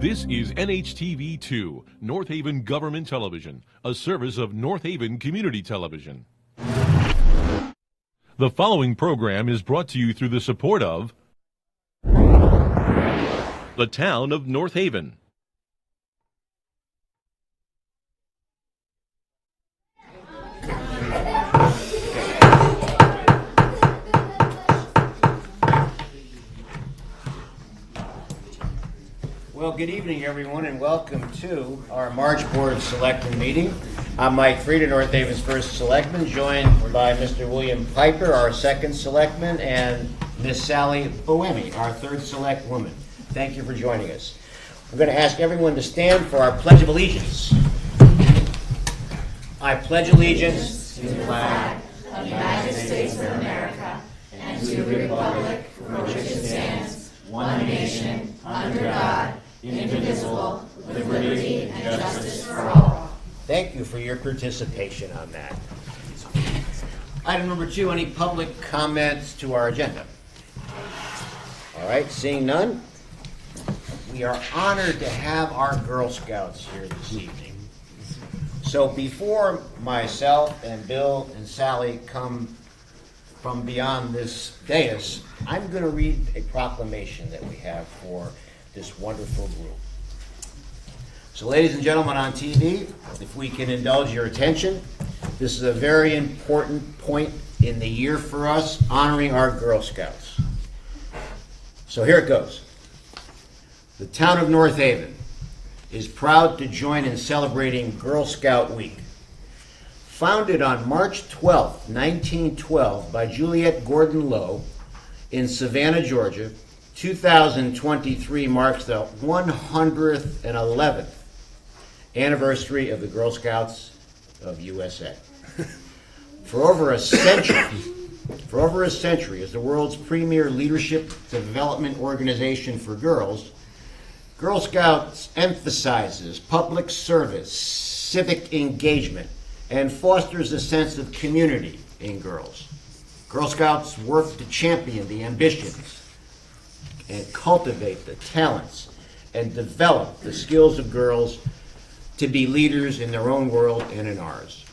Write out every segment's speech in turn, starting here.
This is NHTV2, North Haven Government Television, a service of North Haven Community Television. The following program is brought to you through the support of the Town of North Haven. Well, good evening, everyone, and welcome to our March Board of Selectmen meeting. I'm Mike Frieda, North Haven's first Selectman, joined by Mr. William Piper, our second Selectman, and Miss Sally Boemi, our third Select Woman. Thank you for joining us. I'm going to ask everyone to stand for our Pledge of Allegiance. I pledge allegiance to the flag of the United States of America and to the republic for which it stands, one nation, under God, indivisible, with liberty and justice for all. Thank you for your participation on that. Item number 2, any public comments to our agenda? All right, seeing none, we are honored to have our Girl Scouts here this evening. So before myself and Bill and Sally come from beyond this dais, I'm going to read a proclamation that we have for this wonderful group. So ladies and gentlemen on TV, if we can indulge your attention, this is a very important point in the year for us, honoring our Girl Scouts. So here it goes. The town of North Haven is proud to join in celebrating Girl Scout Week. Founded on March 12, 1912 by Juliette Gordon Lowe in Savannah, Georgia, 2023 marks the 111th anniversary of the Girl Scouts of USA. For over a century, as the world's premier leadership development organization for girls, Girl Scouts emphasizes public service, civic engagement, and fosters a sense of community in girls. Girl Scouts work to champion the ambitions and cultivate the talents and develop the skills of girls to be leaders in their own world and in ours.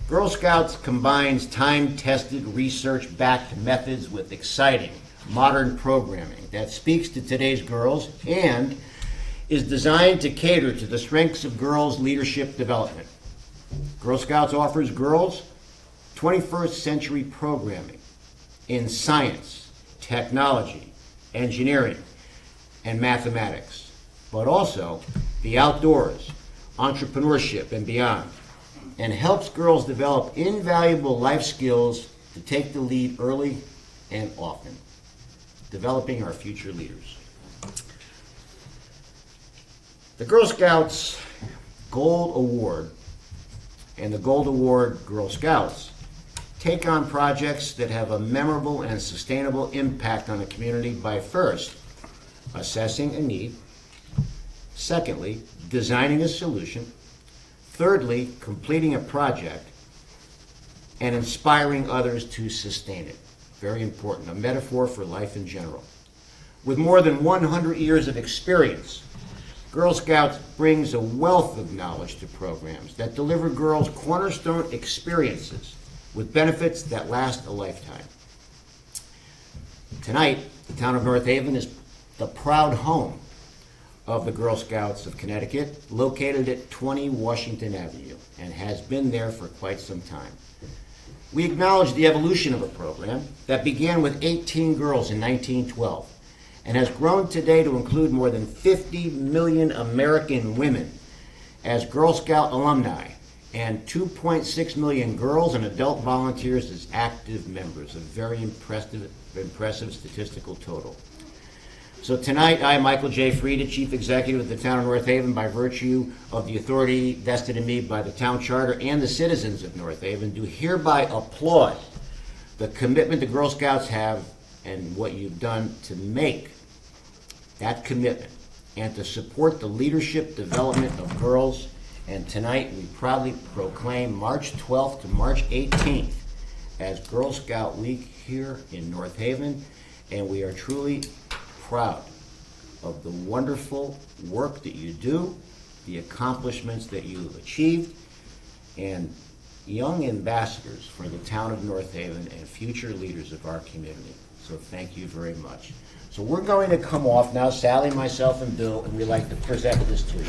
Girl Scouts combines time-tested, research-backed methods with exciting, modern programming that speaks to today's girls and is designed to cater to the strengths of girls' leadership development. Girl Scouts offers girls 21st century programming in science, technology, engineering, and mathematics, but also the outdoors, entrepreneurship, and beyond, and helps girls develop invaluable life skills to take the lead early and often, developing our future leaders. The Girl Scouts Gold Award and the Gold Award Girl Scouts take on projects that have a memorable and sustainable impact on the community by first, assessing a need, secondly, designing a solution, thirdly, completing a project, and inspiring others to sustain it. Very important, a metaphor for life in general. With more than 100 years of experience, Girl Scouts brings a wealth of knowledge to programs that deliver girls cornerstone experiences with benefits that last a lifetime. Tonight, the town of North Haven is the proud home of the Girl Scouts of Connecticut, located at 20 Washington Avenue, and has been there for quite some time. We acknowledge the evolution of a program that began with 18 girls in 1912 and has grown today to include more than 50 million American women as Girl Scout alumni and 2.6 million girls and adult volunteers as active members, a very impressive statistical total. So tonight, I, Michael J. Frieda, Chief Executive of the Town of North Haven, by virtue of the authority vested in me by the Town Charter and the citizens of North Haven, do hereby applaud the commitment the Girl Scouts have and what you've done to make that commitment and to support the leadership development of girls. And tonight, we proudly proclaim March 12th to March 18th as Girl Scout Week here in North Haven, and we are truly proud of the wonderful work that you do, the accomplishments that you've achieved, and young ambassadors for the town of North Haven and future leaders of our community. So thank you very much. So we're going to come off now, Sally, myself, and Bill, and we'd like to present this to you.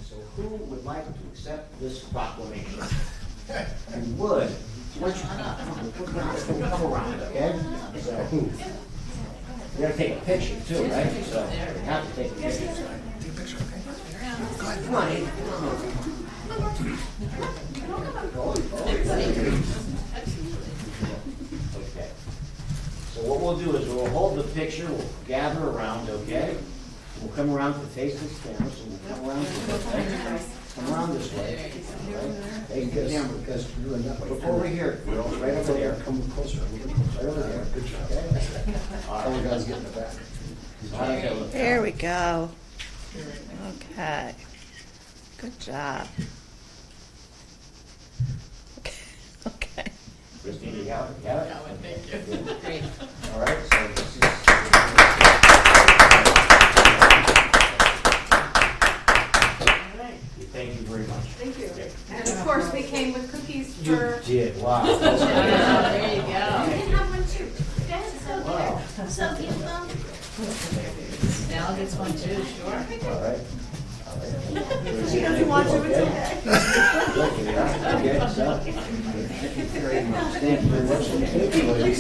So who would like to accept this proclamation? You would. Once you come around, okay? So, you're gonna take a picture too, right? So, you have to take a picture. Come on, Abe. Okay. So what we'll do is we'll hold the picture, we'll gather around, okay? We'll come around to face this camera, so we'll come around this way. Come around this way. Hey, the camera, because look over here, girls, right over there. Come closer, right over there. Good job. Okay? All right, guys, get in the back. There we go. Okay. Good job. Okay. Christine, you got it? Got it? Thank you. Great. All right, so this is. Thank you very much. Thank you. Okay. And of course, they came with cookies You for. did, wow. There you You go. can have one too. Yes, so Wow. there. So give them. Sal gets one too, sure. All right. She doesn't want to, it's okay. Okay, so. Thank you very much. Thank you very much. Thank you. Thank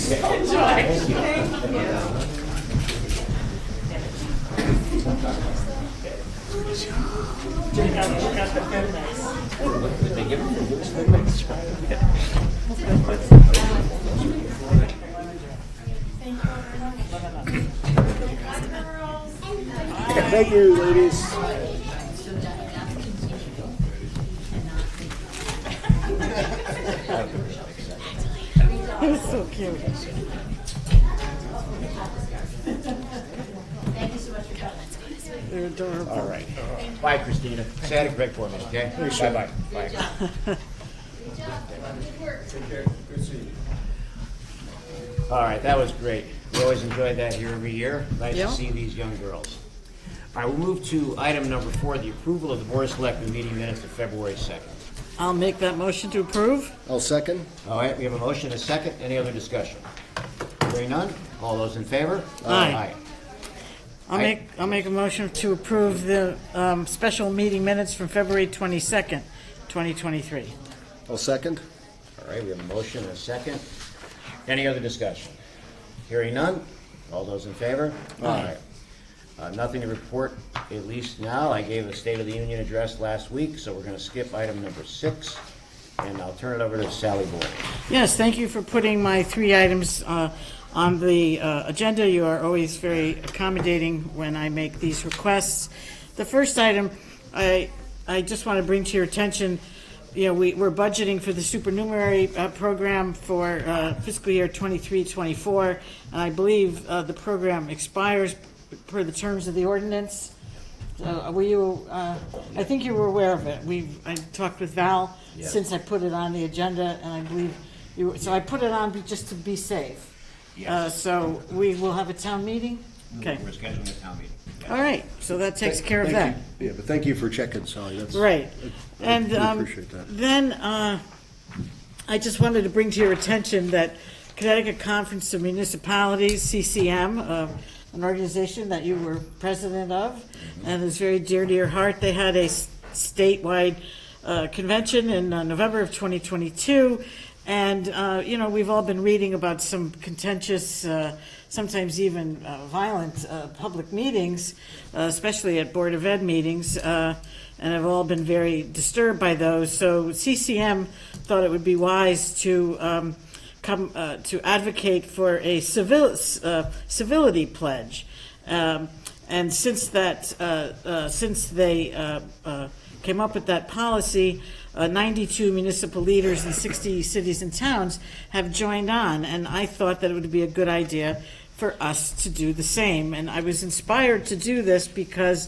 you. Thank you, ladies. He's so cute. They're adorable. All right. Bye, Christina. Say hi to Greg for me, okay? Bye-bye. Bye. All right, that was great. We always enjoy that here every year. Nice Yeah. to see these young girls. All right, we'll move to item number 4, the approval of the Board of Selectmen meeting minutes of February 2nd. I'll make that motion to approve. I'll second. All right, we have a motion, a second. Any other discussion? Hearing none? All those in favor? Aye. I'll make a motion to approve the special meeting minutes from February 22nd, 2023. I'll second. All right, we have a motion, and a second. Any other discussion? Hearing none? All those in favor? Aye. Nothing to report, at least now. I gave a State of the Union address last week, so we're going to skip item number 6, and I'll turn it over to Sally Boyd. Yes, thank you for putting my 3 items on the agenda. You are always very accommodating when I make these requests. The first item, I just want to bring to your attention, you know, we're budgeting for the supernumerary program for fiscal year 23-24, and I believe the program expires per the terms of the ordinance. Were you? I think you were aware of it. I talked with Val Yes. since I put it on the agenda, and I believe you. So I put it on just to be safe. Yes. So we will have a town meeting. Okay. We're scheduling a town meeting. All right. So that takes care of Thank that. you. Yeah, but thank you for checking, Sally. That's Right. I And do appreciate that. then I just wanted to bring to your attention that Connecticut Conference of Municipalities, CCM, an organization that you were president of and is very dear to your heart, they had a statewide convention in November of 2022. And, you know, we've all been reading about some contentious, sometimes even violent public meetings, especially at Board of Ed meetings, and have all been very disturbed by those. So CCM thought it would be wise to come to advocate for a civility pledge. And since they came up with that policy, 92 municipal leaders in 60 cities and towns have joined on, and I thought that it would be a good idea for us to do the same. And I was inspired to do this because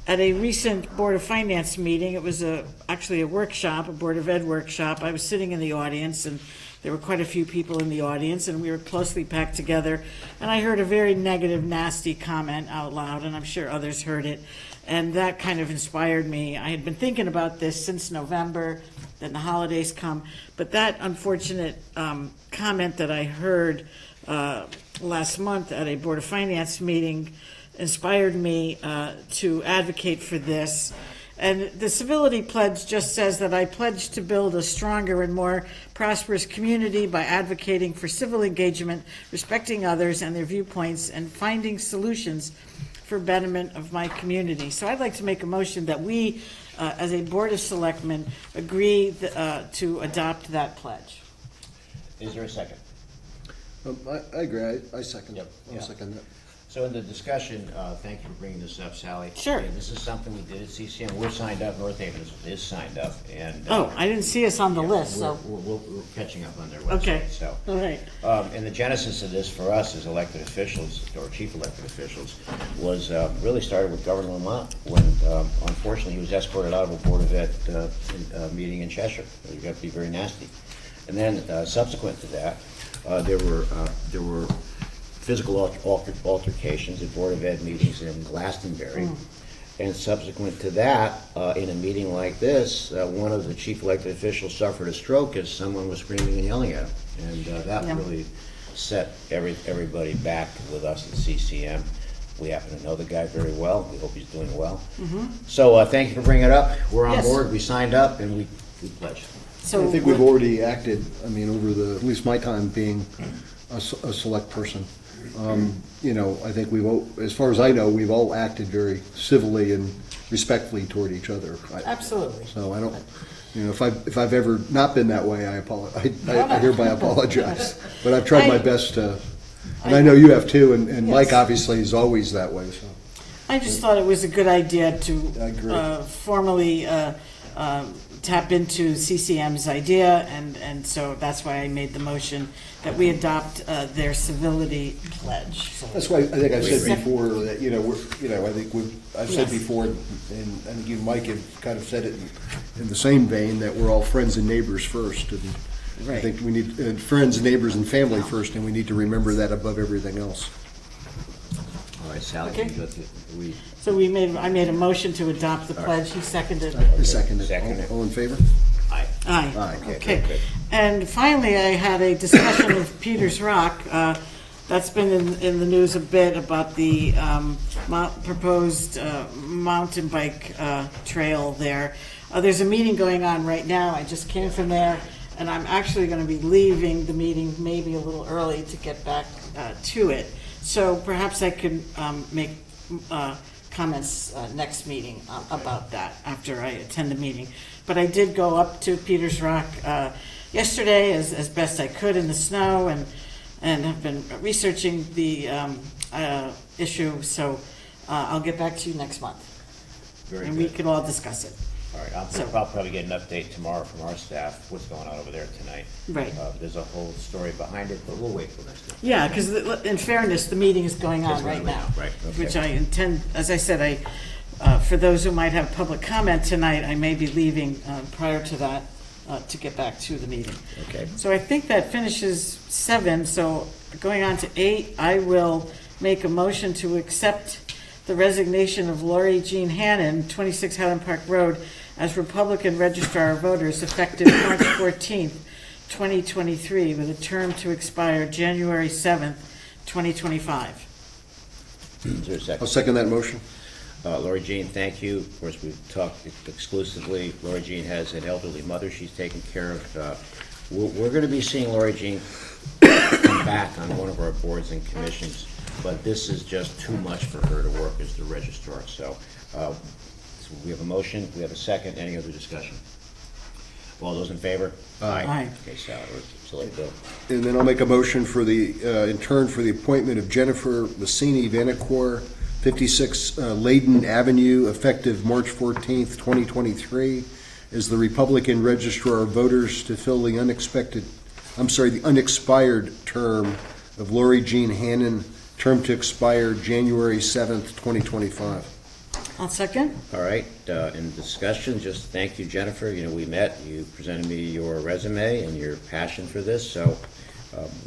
at a recent Board of Finance meeting, it was actually a workshop, a Board of Ed workshop. I was sitting in the audience, and there were quite a few people in the audience, and we were closely packed together. And I heard a very negative, nasty comment out loud, and I'm sure others heard it. And that kind of inspired me. I had been thinking about this since November, then the holidays come. But that unfortunate comment that I heard last month at a Board of Finance meeting inspired me to advocate for this. And the civility pledge just says that I pledge to build a stronger and more prosperous community by advocating for civil engagement, respecting others and their viewpoints, and finding solutions for betterment of my community. So I'd like to make a motion that we, as a Board of Selectmen, agree to adopt that pledge. Is there a second? I agree. I second. Yep. I'll Yeah. second that. So in the discussion, thank you for bringing this up, Sally. Sure. Yeah, this is something we did at CCM. We're signed up, North Haven is signed up, and. Oh, I didn't see us on the list, so, We're catching up on their website, okay, so. all right. And the genesis of this for us as elected officials, or chief elected officials, was really started with Governor Lamont when unfortunately he was escorted out of a Board of Ed meeting in Cheshire. It got to be very nasty. And then subsequent to that, there were physical altercations at Board of Ed meetings in Glastonbury. And subsequent to that, in a meeting like this, one of the chief elected officials suffered a stroke as someone was screaming and yelling at him. And that Yeah. really set everybody back with us at CCM. We happen to know the guy very well. We hope he's doing well. So thank you for bringing it up. We're on Yes. board. We signed up and we pledged. So I think we've already acted, I mean, over at least my time being a select person. I think as far as I know, we've all acted very civilly and respectfully toward each other. Absolutely. So I don't, if I've ever not been that way, I apologize. I hereby apologize. But I've tried my best to, and I know you have too, and Mike Yes. obviously is always that way, so. I just thought it was a good idea to I agree. formally tap into CCM's idea, and so that's why I made the motion that we adopt their civility pledge. So, That's why I think I've said Second. before that, I think I've said Yes. before, and I think you and Mike have kind of said it in the same vein, that we're all friends and neighbors first. And I Right. think we need friends, neighbors, and family first, and we need to remember that above everything else. All right, Sally, Okay. we so I made a motion to adopt the pledge. He seconded. I second it. Second it. All in favor? aye. Aye. Aye. Okay, good. And finally, I had a discussion with Peters Rock. That's been in the news a bit about the proposed mountain bike trail there. There's a meeting going on right now. I just came from there, and I'm actually going to be leaving the meeting maybe a little early to get back to it. So perhaps I could make comments next meeting about that after I attend the meeting. But I did go up to Peters Rock yesterday as best I could in the snow, and have been researching the issue. So I'll get back to you next month, Very and we good. can all discuss it. All right, So- I'll probably get an update tomorrow from our staff, what's going on over there tonight. Right. There's a whole story behind it, but we'll wait till next week. Yeah, because in fairness, the meeting is going on It's going right on now. right now, okay. Which I intend, as I said, for those who might have public comment tonight, I may be leaving prior to that to get back to the meeting. Okay. So I think that finishes 7, so going on to 8, I will make a motion to accept the resignation of Lori Jean Hannon, 26 Highland Park Road, as Republican Registrar of Voters effective March 14th, 2023, with a term to expire January 7th, 2025. Is there a I'll second? second that motion. Lori Jean, thank you. Of course, we've talked exclusively. Lori Jean has an elderly mother she's taking care of. We're going to be seeing Lori Jean come back on one of our boards and commissions, but this is just too much for her to work as the registrar. So we have a motion, we have a second. Any other discussion? All those in favor? Aye. Okay, Sally, so let it go. And then I'll make a motion for in turn for the appointment of Jennifer Massini Vanacore, 56 Layden Avenue, effective March 14th, 2023, as the Republican Registrar of Voters to fill the unexpired term of Lori Jean Hannon, term to expire January 7th, 2025. I'll second. All right, in discussion, just thank you, Jennifer. You know, we met, you presented me your resume and your passion for this, so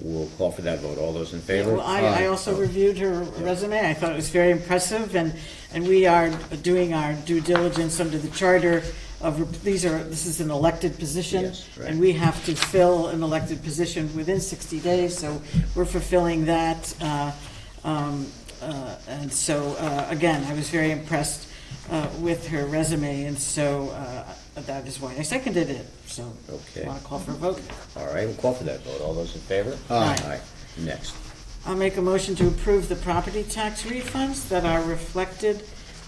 we'll call for that vote. All those in favor? Well, I also reviewed her resume. I thought it was very impressive, and we are doing our due diligence under the charter of, this is an elected position. Yes, right. And we have to fill an elected position within 60 days, so we're fulfilling that. And so, again, I was very impressed with her resume, and so that is why I seconded it. So, Okay. want to call for a vote? All right, we'll call for that vote. All those in favor? Aye. Next. I'll make a motion to approve the property tax refunds that are reflected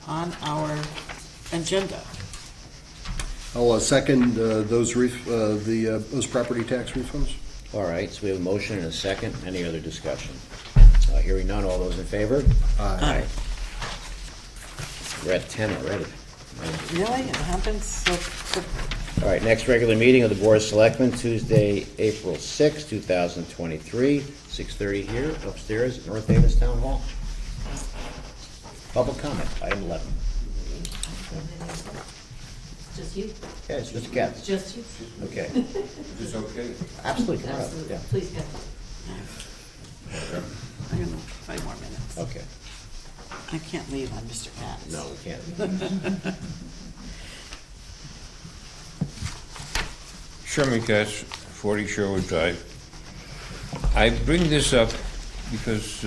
on our agenda. I'll second those property tax refunds. All right, so we have a motion and a second. Any other discussion? Hearing none, all those in favor? Aye. We're at 10 already. Really? It happens so All right, next regular meeting of the Board of Selectmen, Tuesday, April 6, 2023, 6:30 here upstairs at North Haven's Town Hall. Public comment, item 11. Just you? Yes, Mr. Katz. Just you? Okay, Is this okay? absolutely, come on, Absolutely. yeah, Please go. I don't know, 5 more minutes. okay. I can't leave on Mr. Katz. No, we can't. Sherman Katz, 40 Sherwood Drive. I bring this up because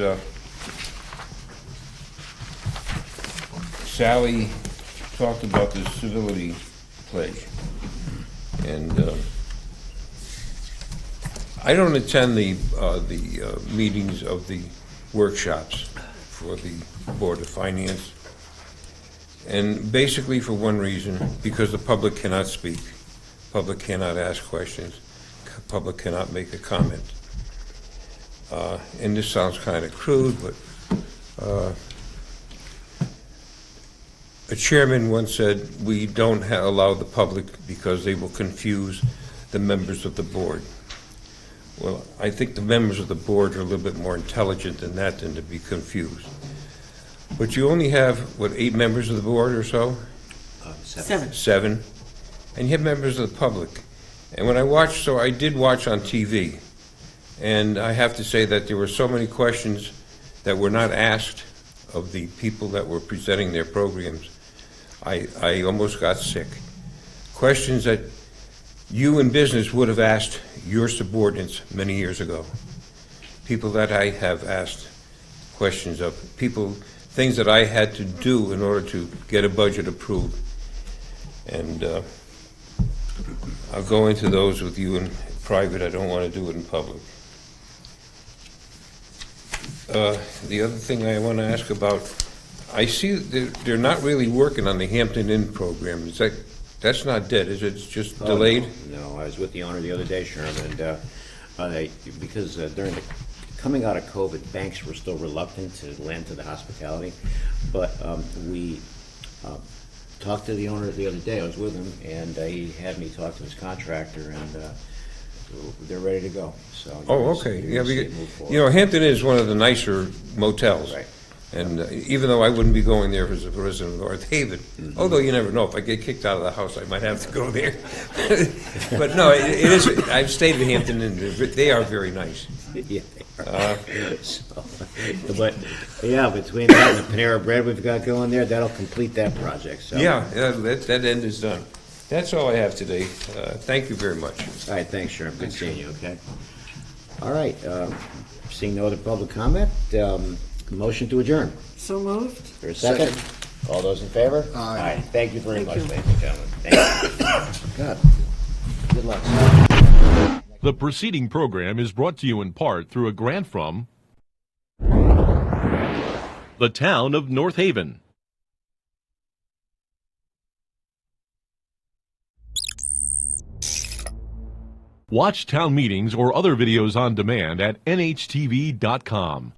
Sally talked about the civility pledge. And I don't attend the meetings of the workshops for the Board of Finance. And basically for one reason, because the public cannot speak. Public cannot ask questions. Public cannot make a comment. And this sounds kind of crude, but a chairman once said, we don't allow the public because they will confuse the members of the board. Well, I think the members of the board are a little bit more intelligent than that, than to be confused. But you only have, what, 8 members of the board or so? 7. 7. And you have members of the public. And when I watched, so I did watch on TV, and I have to say that there were so many questions that were not asked of the people that were presenting their programs. I almost got sick. Questions that you in business would have asked your subordinates many years ago. People that I have asked questions of. Things that I had to do in order to get a budget approved. And I'll go into those with you in private. I don't want to do it in public. The other thing I want to ask about, I see they're not really working on the Hampton Inn program. That's not dead, is it? It's just delayed? No, I was with the owner the other day, Sherman, and because during the coming out of COVID, banks were still reluctant to lend to the hospitality, but we talked to the owner the other day. I was with him, and he had me talk to his contractor, and they're ready to go. So Okay. you're Yeah, gonna see it because, move forward. you know, Hampton Inn is one of the nicer motels. Right. And even though I wouldn't be going there as a resident of North Haven, although you never know, if I get kicked out of the house, I might have to go there. But no, it is. I've stayed at Hampton Inn. They are very nice. Yeah, but yeah, between that and the Panera Bread we've got going there, that'll complete that project. So. Yeah, that end is done. That's all I have today. Thank you very much. All right, thanks, Sherman. Good seeing you. Okay. All right. Seeing no other public comment, motion to adjourn. So moved. For a second. All those in favor? Aye. Thank you very much, you. ladies and gentlemen. Thank you. God. Good luck. The preceding program is brought to you in part through a grant from the town of North Haven. Watch town meetings or other videos on demand at nhtv.com.